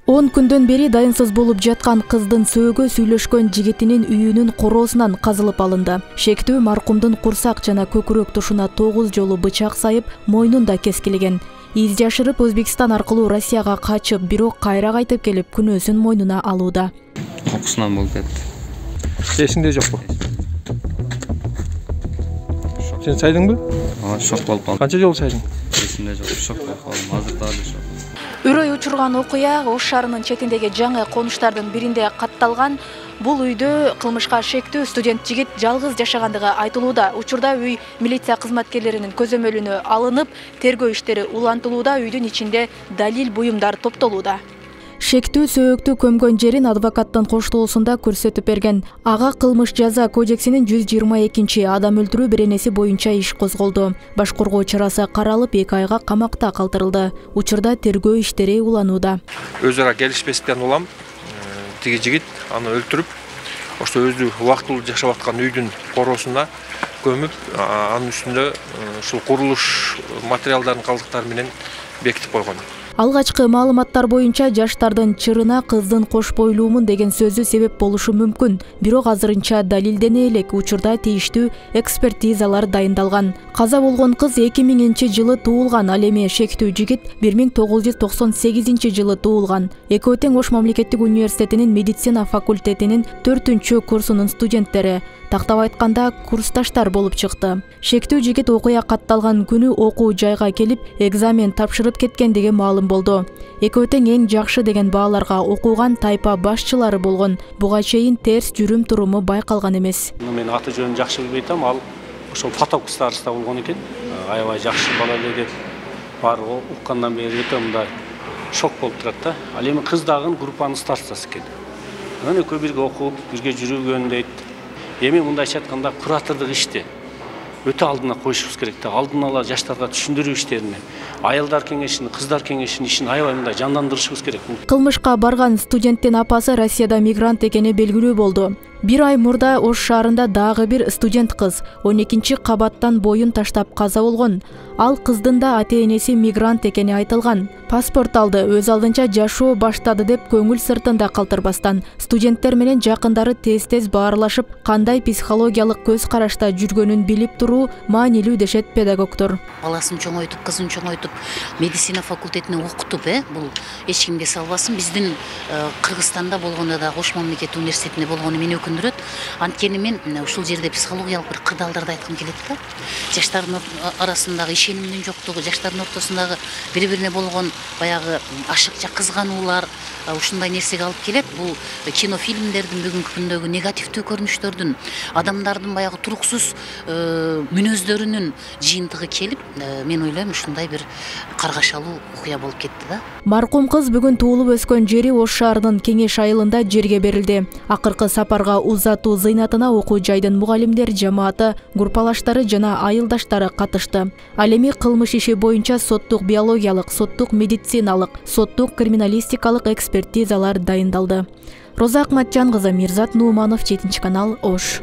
10 күндөн бери дайынсыз болуп жаткан кыздын сөөгө сүйлөшкөн жигитинин үйүнүн короосунан казылып алынды. Шектүү маркумдун курсак жана көкүрөк тушуна 9 жолу бычак сайып, мойнунда кескилген. Из жашырып Өзбекстан аркылуу Россияга качып, бирок кайра кайтып келип күнөөсүн мойнуна алууда. Окуусунан болуп кетти. Эсиңде жокпу? Сен сайдыңбы? Шок болуп калдым. Канча жолу сайдың? Эсимде жок, шок болуп калдым. Азыр дагы шок. Үрөй учурган окуя Ош шаарынын четиндеги жаңы конуштардын биринде катталган. Бул үйдө кылмышка шектүү студент жигит жалгыз жашагандыгы айтылууда. Учурда үй милиция кызматкерлеринин көзөмөлүнө алынып, тергөө иштери улантылууда, үйдүн ичинде далил буюмдар топтолууда. Шектүү сөөктү көмгөн жерин адвокаттын коштоосунда көрсөтүп берген. Ага кылмыш жаза кодексинин 122 адам өлтүрүү беренеси боюнча иш козголду. Баш коргоо чарасы каралып, 2 айга камакта калтырылды. Учурда тергөө иштери уланууда. Өз ара келишпестиктен улам тиги жигит аны өлтүрүп, ошо өзү убактылуу жашап аткан үйдүн короосуна көмүп, анын үстүндө ушул курулуш материалдарын калдыктары менен бекитип койгон. Алгачкы маалыматтар боюнча жаштардын чырына кыздын кош бойлуумун деген сөзү себеп болушу мүмкүн. Бирок азырынча далилдене элек. Учурда тийиштүү экспертизалар дайындалган. Каза болгон кыз 2000-жылы туулган, ал эми шектүү жигит 1998 жылы туулган. Экөө тең Ош мамлекеттик университетинин медицина факультетинин 4-курсунун студенттери. Тактап айтканда курсташтар болуп чыкты. Шектүү жигит окуя катталган күнү окуу жайга келип, экзамен тапшырып кеткен деген маалым болду. Экөө тең эң жакшы деген бааларга окуган тайпа башчылары болгон. Буга чейин терс жүрүм туруму байкалган эмес. Мен аты жөнүн жакшы билбей атам, ал ошол поток староста болгон экен. Аябай жакшы бала эле деп бар уккандан бери өтө мындай шок болуп турат да. Ал эми кыз дагы группанын старостасы экен. Анан экөө бирге окуп, бирге жүргөн дейт. Эми мындайча айтканда куратордук ишти өтө алдына коюшубуз керек да. Алдын ала жаштарга түшүндүрүү иштерин, аялдар кеңешин, кыздар кеңешинин ишин аябай мындай жандандырышыбыз керек. Кылмышка барган студенттин апасы Россияда мигрант экени белгилүү болду. 1 ай мурда Ош шаарында дагы бир студент кыз 12-кабаттан боюн таштап каза болгон. Ал кыздын да ата-энеси мигрант экени айтылган. Паспорт алды, өз алдынча жашоо баштады деп көңүл сыртында калтырбастан студенттер менен жакындары тез-тез баарлашып, кандай психологиялык көз карашта жүргөнүн билип туруу маанилүү дешет педагогдор. Баласын чоңойтуп, кызын чоңойтуп, медицина факультетине окутуп, бул эч кимге салбасын. Биздин Кыргызстанда болгондо да Ош мамлекеттик университетинде болгону мени өкүндүрөт. Анткени мен ушул жерде психологиялык бир кырдаалдарды айткым келет да. Жаштардын арасындагы ишенимдин жоктугу, жаштардын ортосундагы бири-бирине болгон баягы ашыкча кызгануулар ушундай нерсеге алып келет. Бул кинофильмдердин бүгүнкү күндөгү негативдүү көрүнүштөрдүн, адамдардын баягы туруксуз мүнөздөрүнүн жыйынтыгы келип, мен ойлойм ушундай бир каргашалуу окуя болуп кетти да. Маркум кыз бүгүн туулуп өскөн жери Ош шаарынын Кеңеш айылында жерге берилди. Акыркы сапарга узатуу зыйнатына окуу жайдын мугалимдер жамааты, группалаштары жана айылдаштары катышты. Ал эми кылмыш иши боюнча соттук биологиялык, соттук медициналык, соттук криминалистикалык экспертизалар дайындалды. Роза Акматжан кызы, Мирзат Нууманов, 7 канал, Ош.